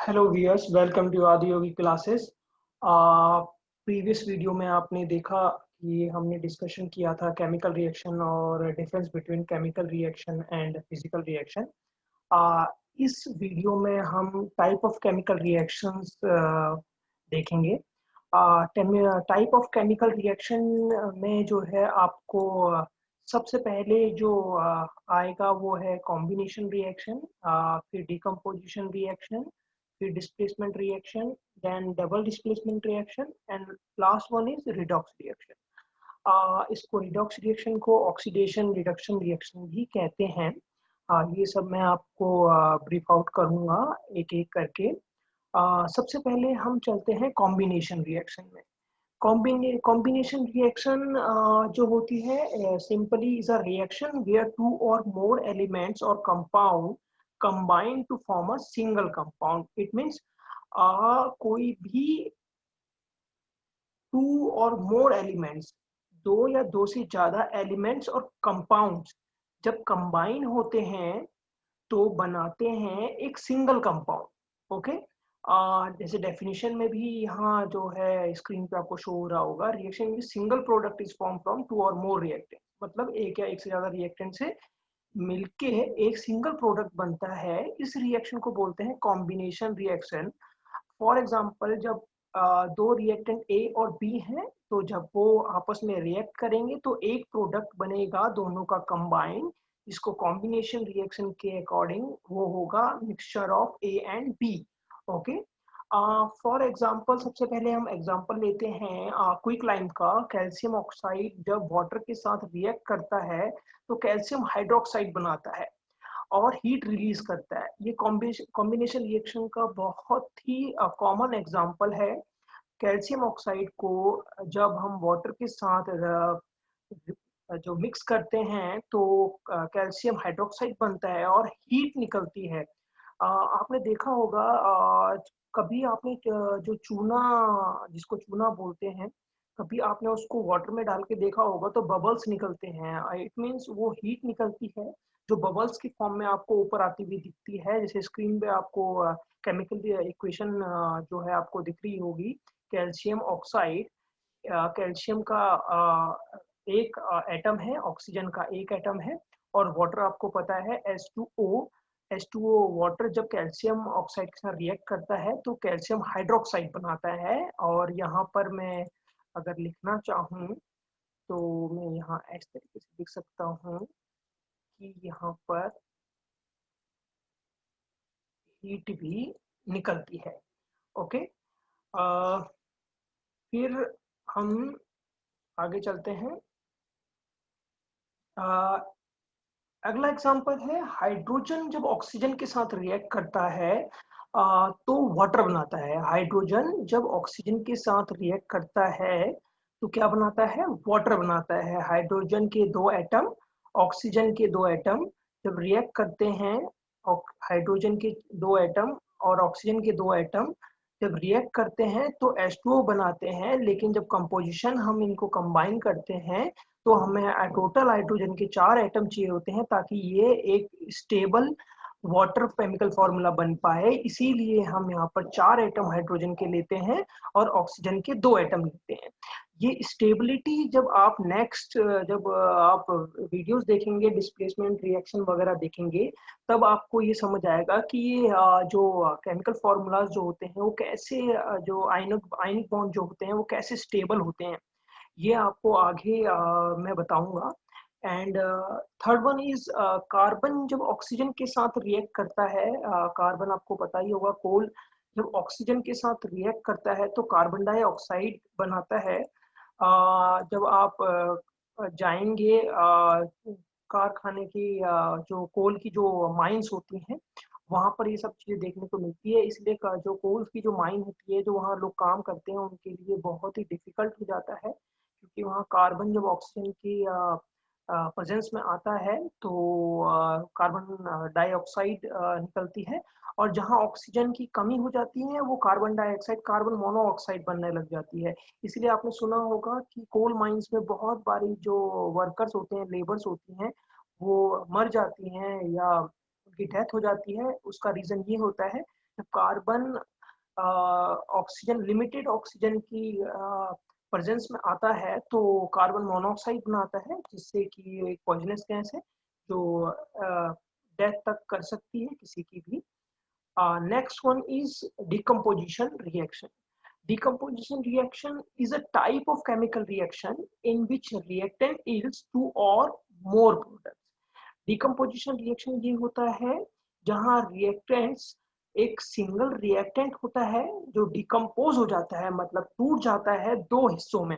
Hello wears, welcome to आदि योगी classes. Previous video में आपने देखा कि हमने डिस्कशन किया था केमिकल रिएक्शन और difference between chemical reaction and physical reaction. इस वीडियो में हम टाइप ऑफ केमिकल रिएक्शंस देखेंगे। टाइप ऑफ केमिकल रिएक्शन में जो है आपको सबसे पहले जो आएगा वो है कॉम्बिनेशन रिएक्शन, फिर डिकम्पोजिशन रिएक्शन, फिर displacement reaction, then double displacement reaction and last one is redox reaction. इसको रिडॉक्स रिएक्शन को ऑक्सीडेशन रिडक्शन रिएक्शन भी कहते हैं। ये सब मैं आपको ब्रीफ आउट करूंगा एक एक करके। सबसे पहले हम चलते हैं कॉम्बिनेशन रिएक्शन में। कॉम्बिनेशन रिएक्शन जो होती है simply is a reaction where two or more elements or compound combine to form a single compound. It means कोई भी टू और मोर एलिमेंट्स, दो या दो से ज्यादा एलिमेंट्स और कंपाउंड्स जब कंबाइन होते हैं तो बनाते हैं एक सिंगल कंपाउंड। ओके, जैसे डेफिनेशन में भी यहाँ जो है स्क्रीन पे आपको शो हो रहा होगा, रिएक्शन में single product is form from two or more reactant, मतलब एक या एक से ज्यादा रिएक्टेंट से मिलके एक सिंगल प्रोडक्ट बनता है। इस रिएक्शन को बोलते हैं कॉम्बिनेशन रिएक्शन। फॉर एग्जाम्पल, जब दो रिएक्टेंट ए और बी हैं तो जब वो आपस में रिएक्ट करेंगे तो एक प्रोडक्ट बनेगा दोनों का कंबाइन। इसको कॉम्बिनेशन रिएक्शन के अकॉर्डिंग वो होगा mixture of A and B. Okay, for example सबसे पहले हम एग्जाम्पल लेते हैं क्विक लाइम का। कैल्शियम ऑक्साइड जब वाटर के साथ रिएक्ट करता है तो कैल्शियम हाइड्रोक्साइड बनाता है और हीट रिलीज करता है। ये कॉम्बिनेशन रिएक्शन का बहुत ही कॉमन एग्जांपल है। कैल्शियम ऑक्साइड को जब हम वाटर के साथ जो मिक्स करते हैं तो कैल्शियम हाइड्रोक्साइड बनता है और हीट निकलती है। आपने देखा होगा, कभी आपने जो चूना, जिसको चूना बोलते हैं, कभी आपने उसको वाटर में डाल के देखा होगा तो बबल्स निकलते हैं। इट मीन्स वो हीट निकलती है जो बबल्स की फॉर्म में आपको ऊपर आती हुई दिखती है। जैसे स्क्रीन पे आपको केमिकल इक्वेशन जो है आपको दिख रही होगी। कैल्शियम ऑक्साइड, कैल्शियम का एक एटम है, ऑक्सीजन का एक एटम है, और वाटर आपको पता है H2O। H2O वाटर जब कैल्शियम ऑक्साइड के साथ रिएक्ट करता है तो कैल्शियम हाइड्रोक्साइड बनाता है। और यहाँ पर मैं अगर लिखना चाहूँ तो मैं यहाँ इस तरीके से लिख सकता हूँ कि यहाँ पर हीट भी निकलती है। ओके, फिर हम आगे चलते हैं। अगला एग्जांपल है हाइड्रोजन जब ऑक्सीजन के साथ रिएक्ट करता है तो वाटर बनाता है। हाइड्रोजन जब ऑक्सीजन के साथ रिएक्ट करता है तो क्या बनाता है? वाटर बनाता है। हाइड्रोजन के दो एटम, ऑक्सीजन के दो एटम जब रिएक्ट करते हैं, हाइड्रोजन के दो एटम और ऑक्सीजन के दो एटम जब रिएक्ट करते हैं तो H2O बनाते हैं। लेकिन जब कंपोजिशन हम इनको कंबाइन करते हैं तो हमें टोटल हाइड्रोजन के चार एटम चाहिए होते हैं ताकि ये एक स्टेबल वाटर केमिकल फॉर्मूला बन पाए। इसीलिए हम यहाँ पर चार एटम हाइड्रोजन के लेते हैं और ऑक्सीजन के दो एटम लेते हैं। ये स्टेबिलिटी जब आप नेक्स्ट जब आप वीडियोस देखेंगे, डिस्प्लेसमेंट रिएक्शन वगैरह देखेंगे, तब आपको ये समझ आएगा कि ये जो केमिकल फॉर्मूलाज जो होते हैं वो कैसे जो आयनिक बॉन्ड जो होते हैं वो कैसे स्टेबल होते हैं, ये आपको आगे मैं बताऊंगा। And third one is carbon जब ऑक्सीजन के साथ रिएक्ट करता है। कार्बन आपको पता ही होगा, कोल जब ऑक्सीजन के साथ रिएक्ट करता है तो कार्बन डाइऑक्साइड बनाता है। जब आप जाएंगे कारखाने की जो कोल की जो माइंस होती हैं वहां पर ये सब चीजें देखने को मिलती है। इसलिए जो कोल की जो माइन होती है, जो वहाँ लोग काम करते हैं, उनके लिए बहुत ही डिफिकल्ट हो जाता है क्योंकि वहाँ कार्बन जब ऑक्सीजन की प्रेजेंस में आता है तो कार्बन डाइऑक्साइड निकलती है। और जहाँ ऑक्सीजन की कमी हो जाती है वो कार्बन डाइऑक्साइड कार्बन मोनोऑक्साइड बनने लग जाती है। इसलिए आपने सुना होगा कि कोल माइंस में बहुत बारी जो वर्कर्स होते हैं, लेबर्स होती हैं, वो मर जाती हैं या उनकी डेथ हो जाती है। उसका रीजन ये होता है कार्बन ऑक्सीजन, लिमिटेड ऑक्सीजन की प्रेजेंस में आता है तो कार्बन मोनोऑक्साइड बनाता है, जिससे कि एक पॉइजनस गैस है जो डेथ तक कर सकती है किसी की भी। Next one is decomposition reaction. Decomposition reaction is a type of chemical reaction in which reactant yields two or more products. Decomposition reaction ये होता है जहाँ reactants एक सिंगल रिएक्टेंट होता है जो डिकम्पोज हो जाता है, मतलब टूट जाता है दो हिस्सों में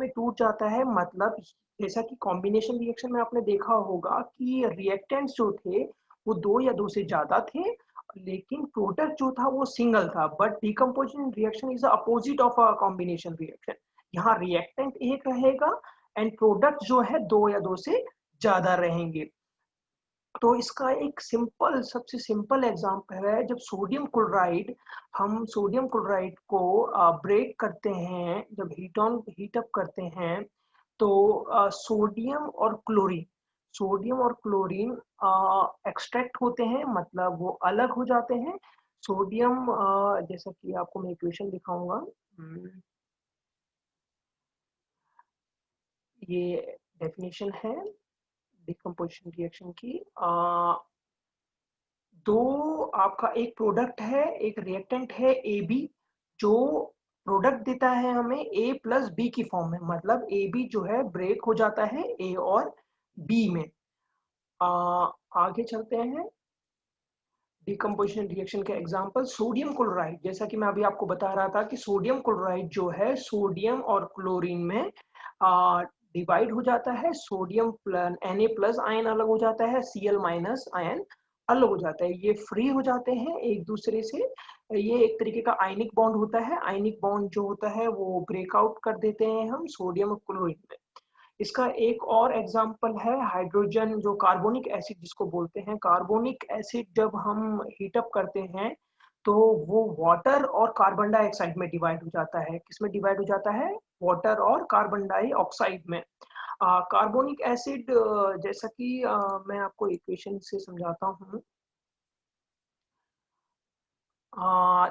टूट जाता है। मतलब जैसा कि कॉम्बिनेशन रिएक्शन में आपने देखा होगा कि रिएक्टेंट्स जो थे वो दो या दो से ज्यादा थे, लेकिन प्रोडक्ट जो था वो सिंगल था। But decomposition reaction is opposite of a combination reaction. यहाँ रिएक्टेंट एक रहेगा एंड प्रोडक्ट जो है दो या दो से ज्यादा रहेंगे। तो इसका एक सबसे सिंपल एग्जांपल है जब सोडियम क्लोराइड, हम सोडियम क्लोराइड को ब्रेक करते हैं, जब हीट अप करते हैं तो सोडियम और क्लोरीन एक्सट्रैक्ट होते हैं, मतलब वो अलग हो जाते हैं। सोडियम जैसा कि आपको मैं इक्वेशन दिखाऊंगा, ये डेफिनेशन है डिकम्पोजिशन रिएक्शन की। दो आपका एक प्रोडक्ट है, एक रिएक्टेंट है ए बी, जो प्रोडक्ट देता है हमें ए प्लस बी की फॉर्म में, मतलब ए बी जो है ब्रेक हो जाता है ए और बी में। आगे चलते हैं डिकम्पोजिशन रिएक्शन के एग्जांपल। सोडियम क्लोराइड, जैसा कि मैं अभी आपको बता रहा था कि सोडियम क्लोराइड जो है सोडियम और क्लोरीन में डिवाइड हो जाता है। सोडियम Na प्लस आयन अलग हो जाता है, Cl माइनस आयन अलग हो जाता है, ये फ्री हो जाते हैं एक दूसरे से। ये एक तरीके का आयनिक बॉन्ड होता है। आयनिक बॉन्ड जो होता है वो ब्रेकआउट कर देते हैं हम सोडियम और क्लोरीन में। इसका एक और एग्जाम्पल है हाइड्रोजन, जो कार्बोनिक एसिड जिसको बोलते हैं। कार्बोनिक एसिड जब हम हीटअप करते हैं तो वो वाटर और कार्बन डाइऑक्साइड में डिवाइड हो जाता है। किसमें डिवाइड हो जाता है? वाटर और कार्बन डाइऑक्साइड में। कार्बोनिक एसिड जैसा कि मैं आपको इक्वेशन से समझाता हूँ।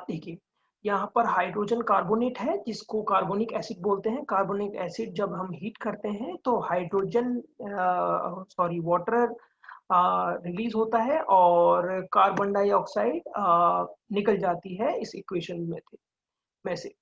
देखिए, यहाँ पर हाइड्रोजन कार्बोनेट है जिसको कार्बोनिक एसिड बोलते हैं। कार्बोनिक एसिड जब हम हीट करते हैं तो हाइड्रोजन वाटर रिलीज होता है और कार्बन डाइऑक्साइड निकल जाती है इस इक्वेशन में से।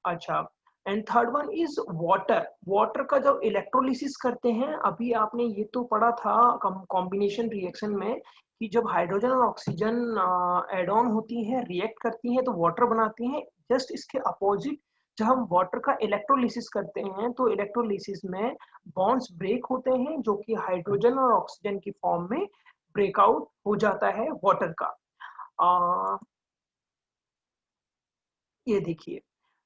अच्छा, and third one is water. Water का जब इलेक्ट्रोलिसिस करते हैं, अभी आपने ये तो पढ़ा था कॉम्बिनेशन रिएक्शन में कि जब हाइड्रोजन और ऑक्सीजन एड ऑन होती हैं, रिएक्ट करती हैं तो वाटर बनाती हैं। जस्ट इसके अपोजिट, जब हम वाटर का इलेक्ट्रोलिसिस करते हैं तो इलेक्ट्रोलिसिस में बॉन्ड्स ब्रेक होते हैं, जो कि हाइड्रोजन और ऑक्सीजन की फॉर्म में ब्रेकआउट हो जाता है वाटर का। ये देखिए,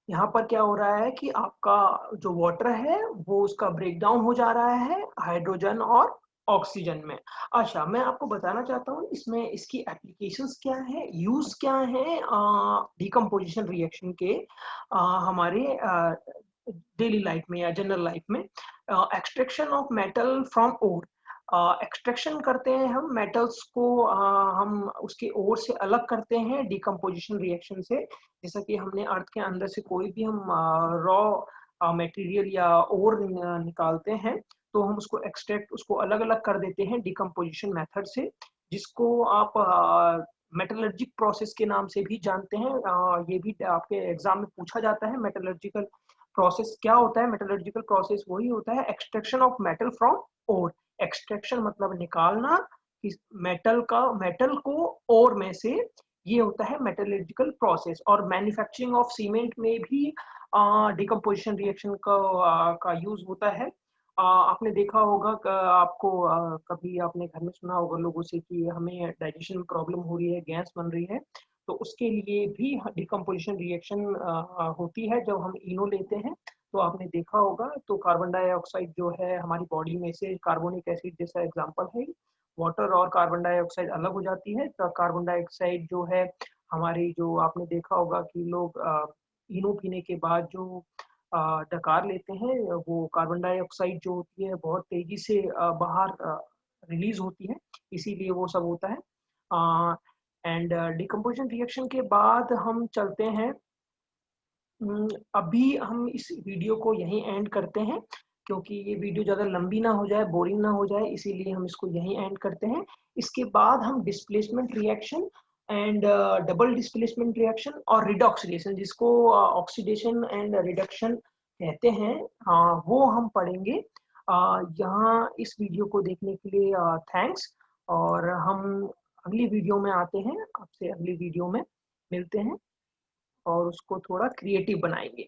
यहाँ पर क्या हो रहा है कि आपका जो वाटर है वो उसका ब्रेक डाउन हो जा रहा है हाइड्रोजन और ऑक्सीजन में। अच्छा, मैं आपको बताना चाहता हूँ इसमें इसकी एप्लीकेशंस क्या है, यूज क्या है डिकम्पोजिशन रिएक्शन के हमारे डेली लाइफ में या जनरल लाइफ में। Extraction of metal from ore. Extraction करते हैं हम मेटल्स को, हम उसके ओर से अलग करते हैं डिकम्पोजिशन रिएक्शन से। जैसा कि हमने अर्थ के अंदर से कोई भी हम रॉ मटेरियल या ओर निकालते हैं तो हम उसको एक्सट्रैक्ट, उसको अलग अलग कर देते हैं डिकम्पोजिशन मेथड से, जिसको आप मेटलर्जिक प्रोसेस के नाम से भी जानते हैं। ये भी आपके एग्जाम में पूछा जाता है। मेटलर्जिकल प्रोसेस क्या होता है? मेटलर्जिकल प्रोसेस वही होता है extraction of metal from ore. Extraction मतलब निकालना इस मेटल को ओर में से, ये होता है मेटलर्जिकल प्रोसेस। और मैन्युफैक्चरिंग ऑफ सीमेंट में भी डिकम्पोजिशन रिएक्शन का यूज होता है। आपने देखा होगा आपको कभी आपने घर में सुना होगा लोगों से कि हमें डाइजेशन में प्रॉब्लम हो रही है, गैस बन रही है, तो उसके लिए भी डिकम्पोजिशन रिएक्शन होती है। जब हम इनो लेते हैं तो आपने देखा होगा, तो कार्बन डाइऑक्साइड जो है हमारी बॉडी में से, कार्बोनिक एसिड जैसा एग्जांपल है, वाटर और कार्बन डाइऑक्साइड अलग हो जाती है। तो कार्बन डाइऑक्साइड जो है हमारी, जो आपने देखा होगा कि लोग इनो पीने के बाद जो डकार लेते हैं, वो कार्बन डाइऑक्साइड जो होती है बहुत तेजी से बाहर रिलीज होती है, इसीलिए वो सब होता है। एंड डिकम्पोजिशन रिएक्शन के बाद हम चलते हैं, अभी हम इस वीडियो को यहीं एंड करते हैं क्योंकि ये वीडियो ज़्यादा लंबी ना हो जाए, बोरिंग ना हो जाए, इसीलिए हम इसको यहीं एंड करते हैं। इसके बाद हम displacement reaction and double displacement reaction और रिडॉक्स रिएक्शन, जिसको ऑक्सीडेशन एंड रिडक्शन कहते हैं, वो हम पढ़ेंगे। यहाँ इस वीडियो को देखने के लिए थैंक्स, और हम अगली वीडियो में आते हैं, आपसे अगली वीडियो में मिलते हैं और उसको थोड़ा क्रिएटिव बनाएंगे।